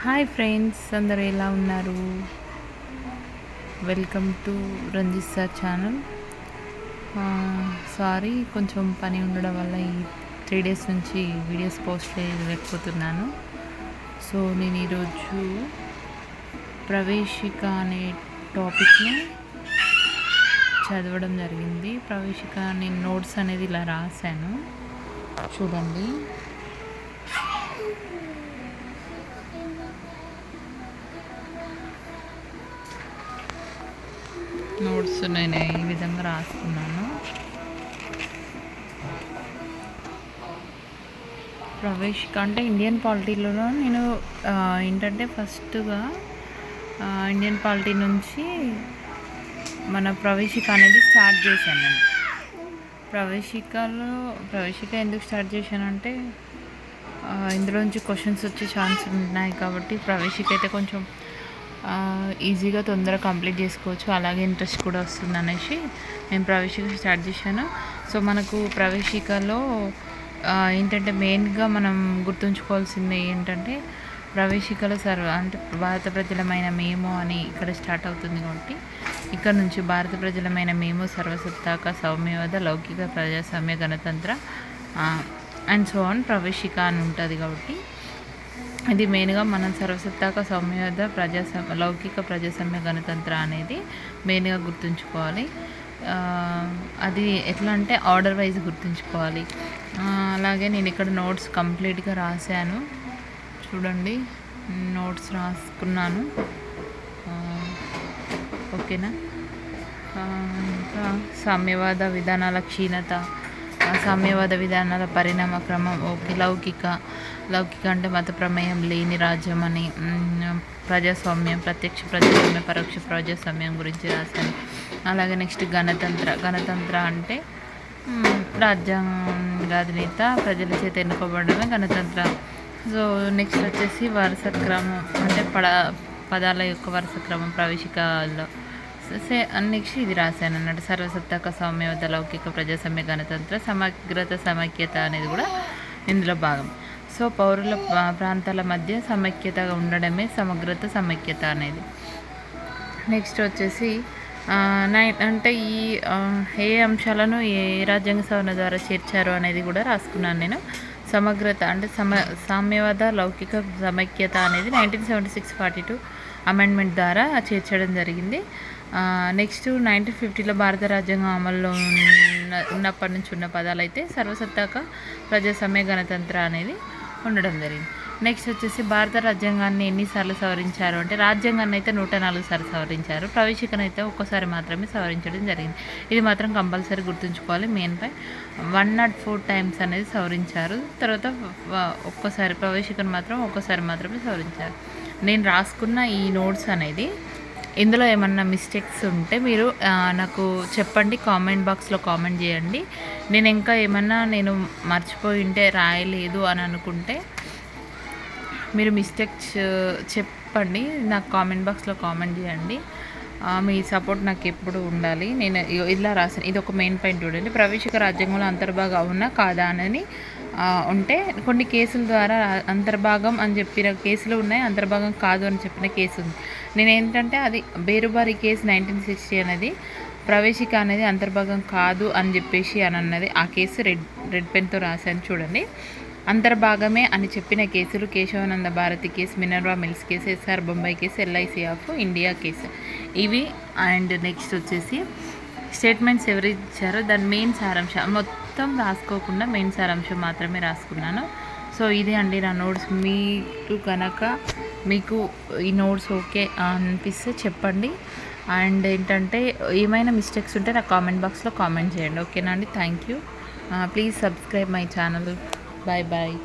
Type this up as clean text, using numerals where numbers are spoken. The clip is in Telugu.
హాయ్ ఫ్రెండ్స్, అందరూ ఎలా ఉన్నారు? Welcome to Ranjith sir channel. Sorry, కొంచెం పని ఉండడం వల్ల ఈ 3 days నుంచి వీడియోస్ పోస్ట్ చేయలేకపోతున్నాను. సో నేను ఈరోజు ప్రవేశిక అనే టాపిక్ని చదవడం జరిగింది. ప్రవేశిక నేను నోట్స్ అనేది ఇలా రాశాను, చూడండి. నోట్స్ నేను ఈ విధంగా రాసుకున్నాను. ప్రవేశిక అంటే ఇండియన్ పాలిటీలో నేను ఏంటంటే ఫస్ట్గా ఇండియన్ పాలిటీ నుంచి మన ప్రవేశిక అనేది స్టార్ట్ చేశాను. నేను ప్రవేశిక ఎందుకు స్టార్ట్ చేశానంటే ఇందులో నుంచి క్వశ్చన్స్ వచ్చే ఛాన్స్ ఉన్నాయి కాబట్టి ప్రవేశిక అయితే కొంచెం ఈజీగా తొందరగా కంప్లీట్ చేసుకోవచ్చు, అలాగే ఇంట్రెస్ట్ కూడా వస్తుంది అనేసి నేను ప్రవేశిక స్టార్ట్ చేశాను. సో మనకు ప్రవేశికలో ఏంటంటే మెయిన్గా మనం గుర్తుంచుకోవాల్సింది ఏంటంటే ప్రవేశికలో అంటే భారత ప్రజలమైన మేము అని ఇక్కడ స్టార్ట్ అవుతుంది కాబట్టి ఇక్కడ నుంచి భారత ప్రజలమైన మేము సర్వసత్తాక సౌమ్యవాద లౌకిక ప్రజాస్వామ్య గణతంత్ర అండ్ సో ఆన్ ప్రవేశిక అని ఉంటుంది. కాబట్టి ఇది మెయిన్గా మనం సర్వసత్తాక సౌమ్యవాద లౌకిక ప్రజాస్వామ్య గణతంత్ర అనేది మెయిన్గా గుర్తుంచుకోవాలి. అది ఎట్లా అంటే ఆర్డర్ వైజ్ గుర్తుంచుకోవాలి. అలాగే నేను ఇక్కడ నోట్స్ కంప్లీట్గా రాశాను, చూడండి. నోట్స్ రాసుకున్నాను, ఓకేనా. ఇంకా సామ్యవాద విధానాల క్షీణత, సామ్యవాద విధానాల పరిణామ క్రమం, ఓకే. లౌకిక అంటే మత ప్రమేయం లేని రాజ్యం అని, ప్రజాస్వామ్యం, ప్రత్యక్ష ప్రజాస్వామ్యం, పరోక్ష ప్రజాస్వామ్యం గురించి రాశాను. అలాగే నెక్స్ట్ గణతంత్ర అంటే రాజ్యాంగాధినేత ప్రజల చేత ఎన్నుకోబడమే గణతంత్ర. సో నెక్స్ట్ వచ్చేసి వరుస క్రమం అంటే పదాల యొక్క వరుస క్రమం ప్రవేశికలో. నెక్స్ట్ ఇది రాశాను అన్నట్టు సర్వసత్తాక సౌమ్యవాద లౌకిక ప్రజాస్వామ్య గణతంత్ర, సమగ్రత సమైక్యత అనేది కూడా ఇందులో భాగం. సో పౌరుల ప్రాంతాల మధ్య సమైక్యతగా ఉండడమే సమగ్రత సమైక్యత అనేది. నెక్స్ట్ వచ్చేసి అంటే ఏ అంశాలను ఏ రాజ్యాంగ సవరణ ద్వారా చేర్చారు అనేది కూడా రాసుకున్నాను నేను. సమగ్రత అంటే సామ్యవాద లౌకిక సమైక్యత అనేది 1976-42 అమెండ్మెంట్ ద్వారా చేర్చడం జరిగింది. నెక్స్ట్ 1950లో భారత రాజ్యాంగం అమల్లో ఉన్నప్పటి నుంచి ఉన్న పదాలు అయితే సర్వసత్తాక ప్రజాస్వామ్య గణతంత్ర అనేది ఉండడం జరిగింది. నెక్స్ట్ వచ్చేసి భారత రాజ్యాంగాన్ని ఎన్నిసార్లు సవరించారు అంటే రాజ్యాంగాన్ని అయితే 104 సార్లు సవరించారు, ప్రవేశికను అయితే ఒక్కసారి మాత్రమే సవరించడం జరిగింది. ఇది మాత్రం కంపల్సరీ గుర్తుంచుకోవాలి. మెయిన్పై 104 times అనేది సవరించారు. తర్వాత ఒక్కసారి ప్రవేశికను మాత్రం ఒక్కసారి మాత్రమే సవరించారు. నేను రాసుకున్న ఈ నోట్స్ అనేది ఇందులో ఏమన్నా మిస్టేక్స్ ఉంటే మీరు నాకు చెప్పండి, కామెంట్ బాక్స్లో కామెంట్ చేయండి. నేను ఇంకా ఏమన్నా మర్చిపోయి ఉంటే రాయలేదు అని అనుకుంటే మీరు మిస్టేక్స్ చెప్పండి, నాకు కామెంట్ బాక్స్లో కామెంట్ చేయండి. మీ సపోర్ట్ నాకు ఎప్పుడు ఉండాలి. నేను ఇలా రాసాను, ఇది ఒక మెయిన్ పాయింట్ చూడండి. ప్రవేశిక రాజ్యాంగంలో అంతర్భాగం అవునా కాదా అని ఉంటే కొన్ని కేసుల ద్వారా అంతర్భాగం అని చెప్పిన కేసులు ఉన్నాయి, అంతర్భాగం కాదు అని చెప్పిన కేసు ఉంది. నేనేంటంటే అది బేరుబారి కేసు 1960 అనేది ప్రవేశిక అనేది అంతర్భాగం కాదు అని చెప్పేసి అని అన్నది. ఆ కేసు రెడ్ పెన్తో రాశాను, చూడండి. అంతర్భాగమే అని చెప్పిన కేసులు Kesavananda Bharati case, Minerva Mills case, S R Bombay case, LIC of India case ఇవి. అండ్ నెక్స్ట్ వచ్చేసి స్టేట్మెంట్స్ ఎవరు ఇచ్చారో దాని మెయిన్ సారాంశం మొత్తం రాసుకోకుండా మెయిన్ సారాంశం మాత్రమే రాసుకున్నాను. సో ఇది అండి నా నోట్స్. మీకు ఈ నోట్స్ ఓకే అనిపిస్తే చెప్పండి. అండ్ ఏంటంటే ఏమైనా మిస్టేక్స్ ఉంటే నాకు కామెంట్ బాక్స్లో కామెంట్ చేయండి, ఓకేనా అండి. Thank you. Please subscribe my channel. Bye bye.